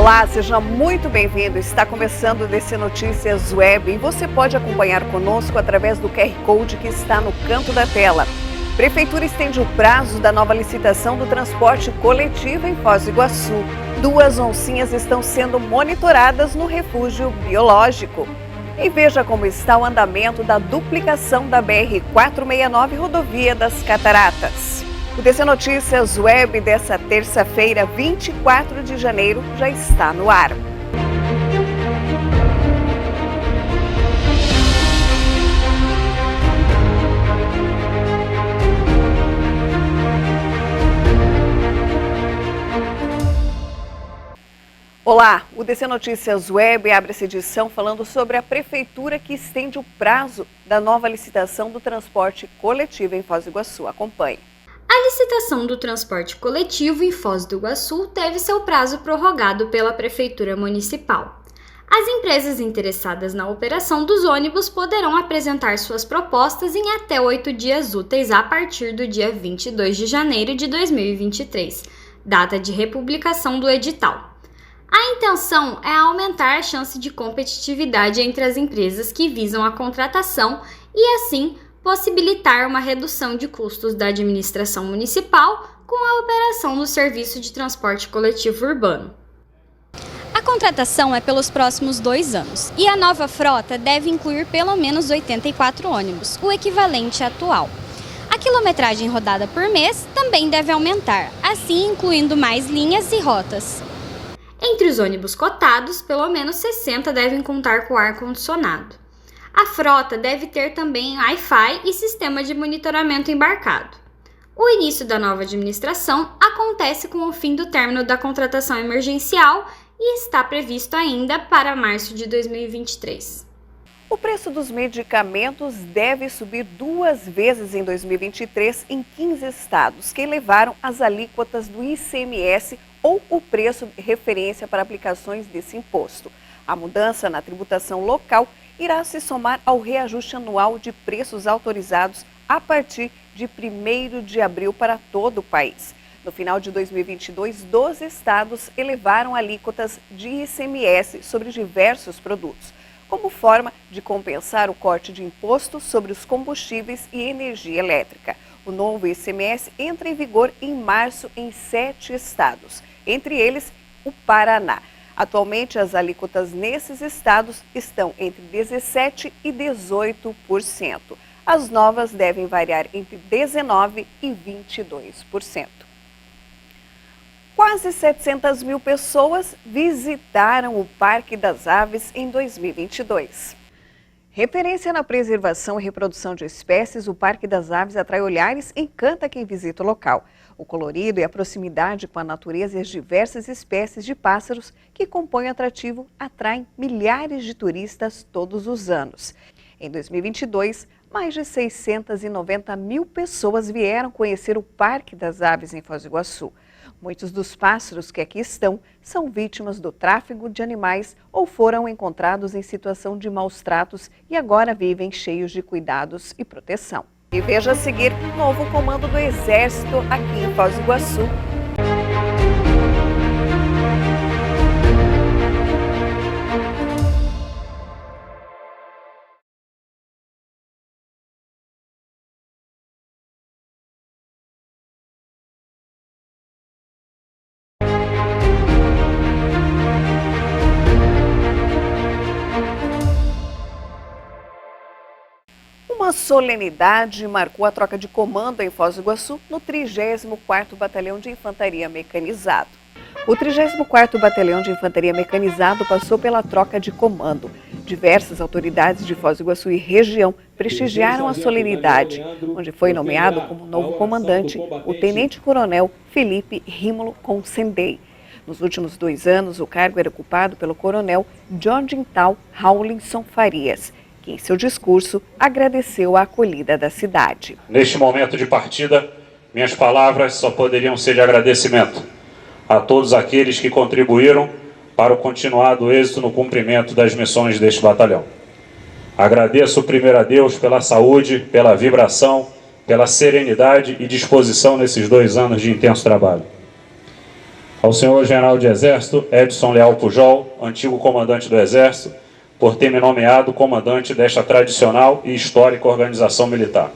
Olá, seja muito bem-vindo. Está começando o DC Notícias Web e você pode acompanhar conosco através do QR Code que está no canto da tela. Prefeitura estende o prazo da nova licitação do transporte coletivo em Foz do Iguaçu. 2 oncinhas estão sendo monitoradas no refúgio biológico. E veja como está o andamento da duplicação da BR-469 Rodovia das Cataratas. O DC Notícias Web dessa terça-feira, 24 de janeiro, já está no ar. Olá, o DC Notícias Web abre essa edição falando sobre a prefeitura que estende o prazo da nova licitação do transporte coletivo em Foz do Iguaçu. Acompanhe. A licitação do transporte coletivo em Foz do Iguaçu teve seu prazo prorrogado pela Prefeitura Municipal. As empresas interessadas na operação dos ônibus poderão apresentar suas propostas em até 8 dias úteis a partir do dia 22 de janeiro de 2023, data de republicação do edital. A intenção é aumentar a chance de competitividade entre as empresas que visam a contratação e, assim, possibilitar uma redução de custos da administração municipal com a operação do serviço de transporte coletivo urbano. A contratação é pelos próximos 2 anos e a nova frota deve incluir pelo menos 84 ônibus, o equivalente atual. A quilometragem rodada por mês também deve aumentar, assim incluindo mais linhas e rotas. Entre os ônibus cotados, pelo menos 60 devem contar com ar-condicionado. A frota deve ter também Wi-Fi e sistema de monitoramento embarcado. O início da nova administração acontece com o fim do término da contratação emergencial e está previsto ainda para março de 2023. O preço dos medicamentos deve subir 2 vezes em 2023 em 15 estados, que elevaram as alíquotas do ICMS ou o preço de referência para aplicações desse imposto. A mudança na tributação local irá se somar ao reajuste anual de preços autorizados a partir de 1º de abril para todo o país. No final de 2022, 12 estados elevaram alíquotas de ICMS sobre diversos produtos, como forma de compensar o corte de imposto sobre os combustíveis e energia elétrica. O novo ICMS entra em vigor em março em 7 estados, entre eles o Paraná. Atualmente, as alíquotas nesses estados estão entre 17% e 18%. As novas devem variar entre 19% e 22%. Quase 700 mil pessoas visitaram o Parque das Aves em 2022. Referência na preservação e reprodução de espécies, o Parque das Aves atrai olhares e encanta quem visita o local. O colorido e a proximidade com a natureza e as diversas espécies de pássaros que compõem o atrativo atraem milhares de turistas todos os anos. Em 2022, mais de 690 mil pessoas vieram conhecer o Parque das Aves em Foz do Iguaçu. Muitos dos pássaros que aqui estão são vítimas do tráfico de animais ou foram encontrados em situação de maus tratos e agora vivem cheios de cuidados e proteção. E veja a seguir o novo comando do Exército aqui em Foz do Iguaçu. Uma solenidade marcou a troca de comando em Foz do Iguaçu no 34º Batalhão de Infantaria Mecanizado. O 34º Batalhão de Infantaria Mecanizado passou pela troca de comando. Diversas autoridades de Foz do Iguaçu e região prestigiaram a solenidade, onde foi nomeado como novo comandante o Tenente-Coronel Felipe Rímulo Consendei. Nos últimos 2 anos, o cargo era ocupado pelo Coronel Jorgental Rawlinson Farias, que em seu discurso agradeceu a acolhida da cidade. Neste momento de partida, minhas palavras só poderiam ser de agradecimento a todos aqueles que contribuíram para o continuado êxito no cumprimento das missões deste batalhão. Agradeço primeiro a Deus pela saúde, pela vibração, pela serenidade e disposição nesses 2 anos de intenso trabalho. Ao senhor General de Exército Edson Leal Pujol, antigo comandante do Exército, por ter me nomeado comandante desta tradicional e histórica organização militar.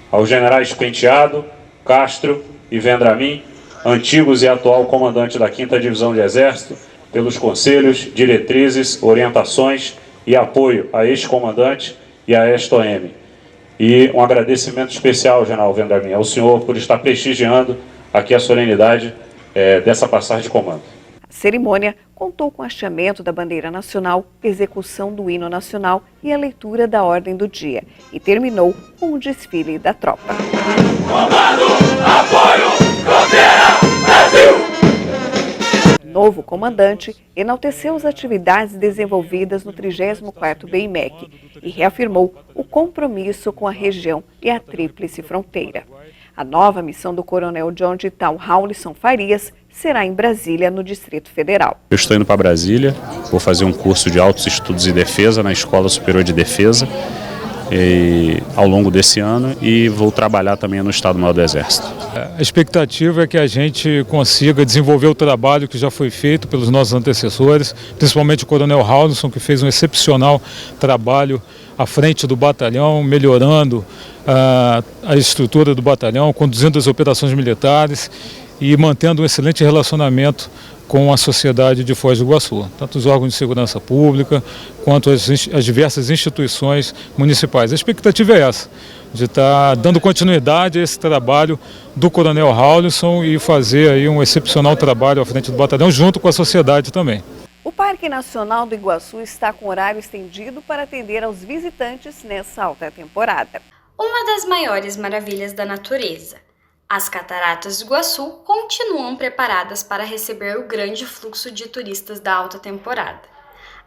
Aos generais Penteado, Castro e Vendramin, antigos e atual comandante da 5ª Divisão de Exército, pelos conselhos, diretrizes, orientações e apoio a este comandante e a esta OM. E um agradecimento especial, General Vendramin, ao senhor por estar prestigiando aqui a solenidade dessa passagem de comando. A cerimônia contou com o hasteamento da bandeira nacional, execução do hino nacional e a leitura da ordem do dia, e terminou com o desfile da tropa. Comando, apoio, fronteira, Brasil! Novo comandante enalteceu as atividades desenvolvidas no 34º BIMEC e reafirmou o compromisso com a região e a Tríplice Fronteira. A nova missão do coronel John de Tal Raulison Farias será em Brasília, no Distrito Federal. Eu estou indo para Brasília, vou fazer um curso de Altos Estudos e Defesa na Escola Superior de Defesa ao longo desse ano e vou trabalhar também no Estado-Maior do Exército. A expectativa é que a gente consiga desenvolver o trabalho que já foi feito pelos nossos antecessores, principalmente o coronel Raulison, que fez um excepcional trabalho à frente do batalhão, melhorando a estrutura do batalhão, conduzindo as operações militares e mantendo um excelente relacionamento com a sociedade de Foz do Iguaçu, tanto os órgãos de segurança pública quanto as diversas instituições municipais. A expectativa é essa, de estar dando continuidade a esse trabalho do coronel Raulison e fazer aí um excepcional trabalho à frente do batalhão, junto com a sociedade também. O Parque Nacional do Iguaçu está com horário estendido para atender aos visitantes nessa alta temporada. Uma das maiores maravilhas da natureza, as Cataratas do Iguaçu continuam preparadas para receber o grande fluxo de turistas da alta temporada.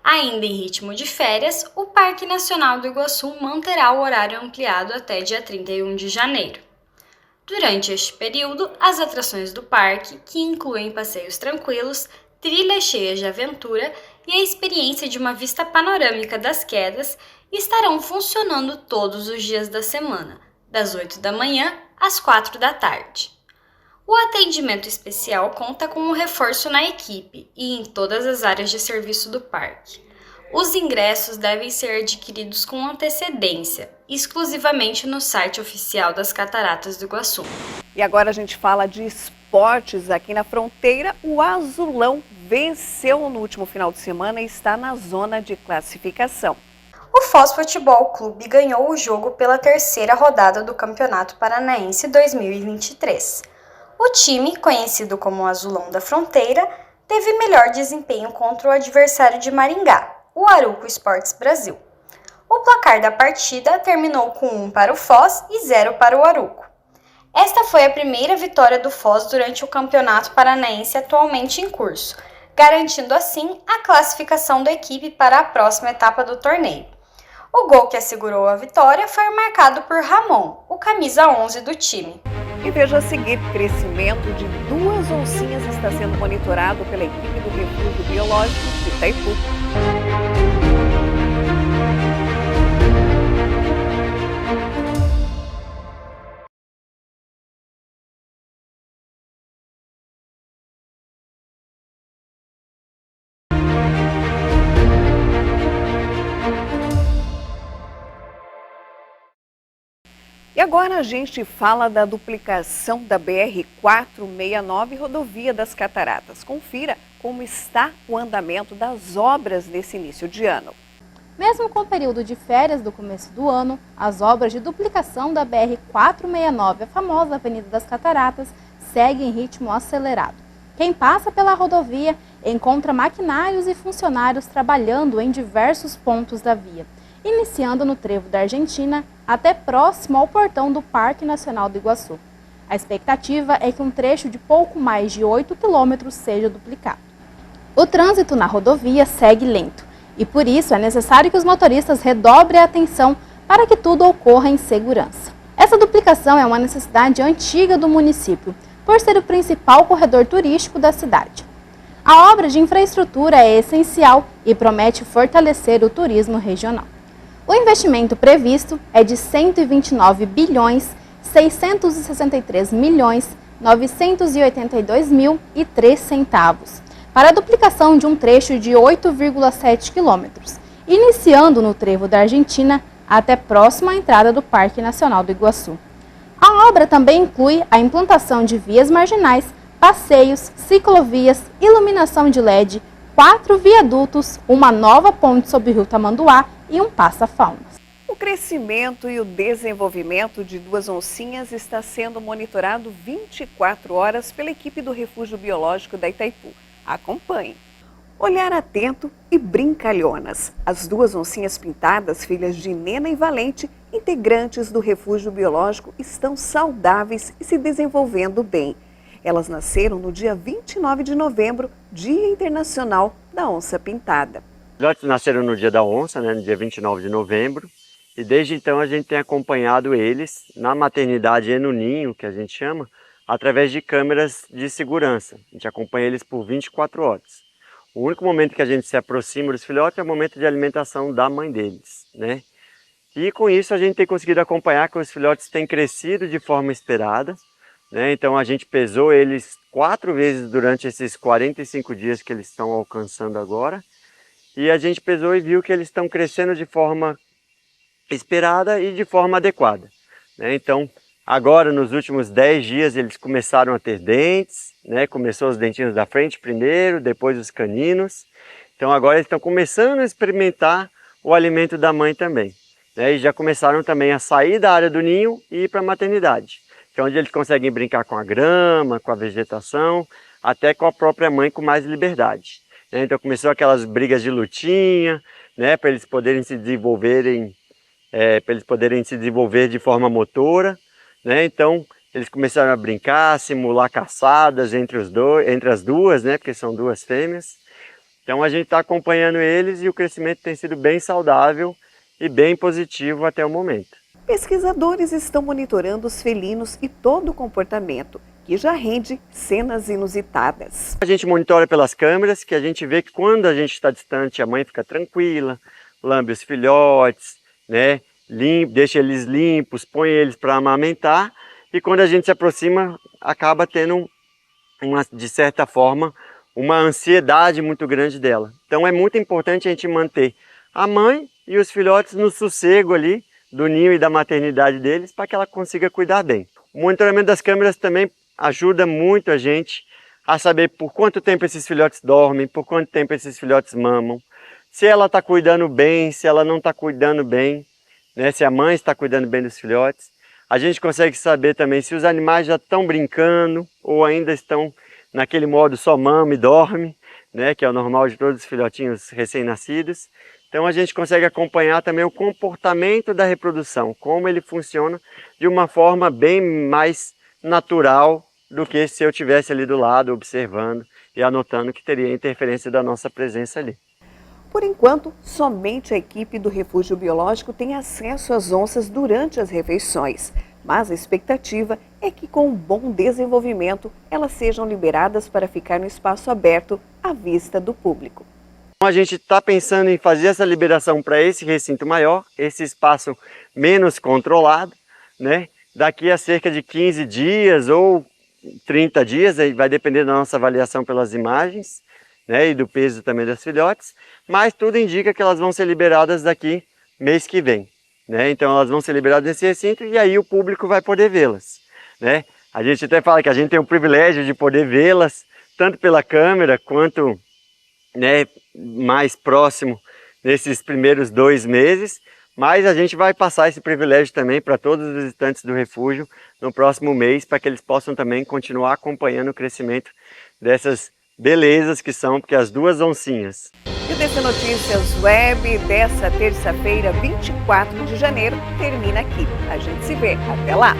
Ainda em ritmo de férias, o Parque Nacional do Iguaçu manterá o horário ampliado até dia 31 de janeiro. Durante este período, as atrações do parque, que incluem passeios tranquilos, trilhas cheias de aventura e a experiência de uma vista panorâmica das quedas, estarão funcionando todos os dias da semana, das 8 da manhã às 4 da tarde. O atendimento especial conta com um reforço na equipe e em todas as áreas de serviço do parque. Os ingressos devem ser adquiridos com antecedência, exclusivamente no site oficial das Cataratas do Iguaçu. E agora a gente fala de esportes aqui na fronteira. O Azulão venceu no último final de semana e está na zona de classificação. O Foz Futebol Clube ganhou o jogo pela 3ª rodada do Campeonato Paranaense 2023. O time, conhecido como Azulão da Fronteira, teve melhor desempenho contra o adversário de Maringá, o Aruco Esportes Brasil. O placar da partida terminou com 1 para o Foz e 0 para o Aruco. Esta foi a primeira vitória do Foz durante o Campeonato Paranaense atualmente em curso, garantindo assim a classificação da equipe para a próxima etapa do torneio. O gol que assegurou a vitória foi marcado por Ramon, o camisa 11 do time. E veja a seguir, crescimento de 2 oncinhas está sendo monitorado pela equipe do Refúgio Biológico de Itaipu. E agora a gente fala da duplicação da BR-469, rodovia das Cataratas. Confira como está o andamento das obras nesse início de ano. Mesmo com o período de férias do começo do ano, as obras de duplicação da BR-469, a famosa Avenida das Cataratas, seguem em ritmo acelerado. Quem passa pela rodovia encontra maquinários e funcionários trabalhando em diversos pontos da via, iniciando no trevo da Argentina até próximo ao portão do Parque Nacional do Iguaçu. A expectativa é que um trecho de pouco mais de 8 quilômetros seja duplicado. O trânsito na rodovia segue lento e por isso é necessário que os motoristas redobrem a atenção para que tudo ocorra em segurança. Essa duplicação é uma necessidade antiga do município, por ser o principal corredor turístico da cidade. A obra de infraestrutura é essencial e promete fortalecer o turismo regional. O investimento previsto é de R$ 129 bilhões 663 milhões R$ 982.003, para a duplicação de um trecho de 8,7 quilômetros, iniciando no trevo da Argentina até próximo à entrada do Parque Nacional do Iguaçu. A obra também inclui a implantação de vias marginais, passeios, ciclovias, iluminação de LED, 4 viadutos, uma nova ponte sobre o rio Tamanduá e um passa-fauna. O crescimento e o desenvolvimento de duas oncinhas está sendo monitorado 24 horas pela equipe do Refúgio Biológico da Itaipu. Acompanhe. Olhar atento e brincalhonas. As duas oncinhas pintadas, filhas de Nena e Valente, integrantes do Refúgio Biológico, estão saudáveis e se desenvolvendo bem. Elas nasceram no dia 29 de novembro, Dia Internacional da Onça Pintada. Os filhotes nasceram no dia da onça, no dia 29 de novembro. E desde então a gente tem acompanhado eles na maternidade e no ninho, que a gente chama, através de câmeras de segurança. A gente acompanha eles por 24 horas. O único momento que a gente se aproxima dos filhotes é o momento de alimentação da mãe deles, né? E com isso a gente tem conseguido acompanhar que os filhotes têm crescido de forma esperada, né? Então a gente pesou eles 4 vezes durante esses 45 dias que eles estão alcançando agora. E a gente pesou e viu que eles estão crescendo de forma esperada e de forma adequada, né? Então, agora nos últimos 10 dias eles começaram a ter dentes, né? Começou os dentinhos da frente primeiro, depois os caninos. Então agora eles estão começando a experimentar o alimento da mãe também, né? E já começaram também a sair da área do ninho e ir para a maternidade, que é onde eles conseguem brincar com a grama, com a vegetação, até com a própria mãe com mais liberdade, né? Então começou aquelas brigas de lutinha, né? Para eles poderem se desenvolverem de forma motora, né? Então eles começaram a brincar, simular caçadas entre as duas, né? Porque são duas fêmeas. Então a gente está acompanhando eles e o crescimento tem sido bem saudável e bem positivo até o momento. Pesquisadores estão monitorando os felinos e todo o comportamento, que já rende cenas inusitadas. A gente monitora pelas câmeras, que a gente vê que quando a gente está distante a mãe fica tranquila, lambe os filhotes, né? Deixa eles limpos, põe eles para amamentar, e quando a gente se aproxima acaba tendo de certa forma uma ansiedade muito grande dela. Então é muito importante a gente manter a mãe e os filhotes no sossego ali do ninho e da maternidade deles para que ela consiga cuidar bem. O monitoramento das câmeras também ajuda muito a gente a saber por quanto tempo esses filhotes dormem, por quanto tempo esses filhotes mamam, se ela está cuidando bem, se ela não está cuidando bem, né? Se a mãe está cuidando bem dos filhotes. A gente consegue saber também se os animais já estão brincando ou ainda estão naquele modo só mama e dorme, né? Que é o normal de todos os filhotinhos recém-nascidos. Então a gente consegue acompanhar também o comportamento da reprodução, como ele funciona de uma forma bem mais natural do que se eu estivesse ali do lado observando e anotando que teria interferência da nossa presença ali. Por enquanto, somente a equipe do Refúgio Biológico tem acesso às onças durante as refeições, mas a expectativa é que com um bom desenvolvimento elas sejam liberadas para ficar no espaço aberto à vista do público. A gente está pensando em fazer essa liberação para esse recinto maior, esse espaço menos controlado, né? Daqui a cerca de 15 dias ou 30 dias, aí vai depender da nossa avaliação pelas imagens, né, e do peso também das filhotes, mas tudo indica que elas vão ser liberadas daqui mês que vem, né? Então elas vão ser liberadas nesse recinto e aí o público vai poder vê-las, né? A gente até fala que a gente tem o privilégio de poder vê-las tanto pela câmera quanto, né, mais próximo nesses primeiros 2 meses, mas a gente vai passar esse privilégio também para todos os visitantes do refúgio no próximo mês, para que eles possam também continuar acompanhando o crescimento dessas belezas que são, porque as duas oncinhas. E o DC Notícias Web dessa terça-feira, 24 de janeiro, termina aqui. A gente se vê. Até lá!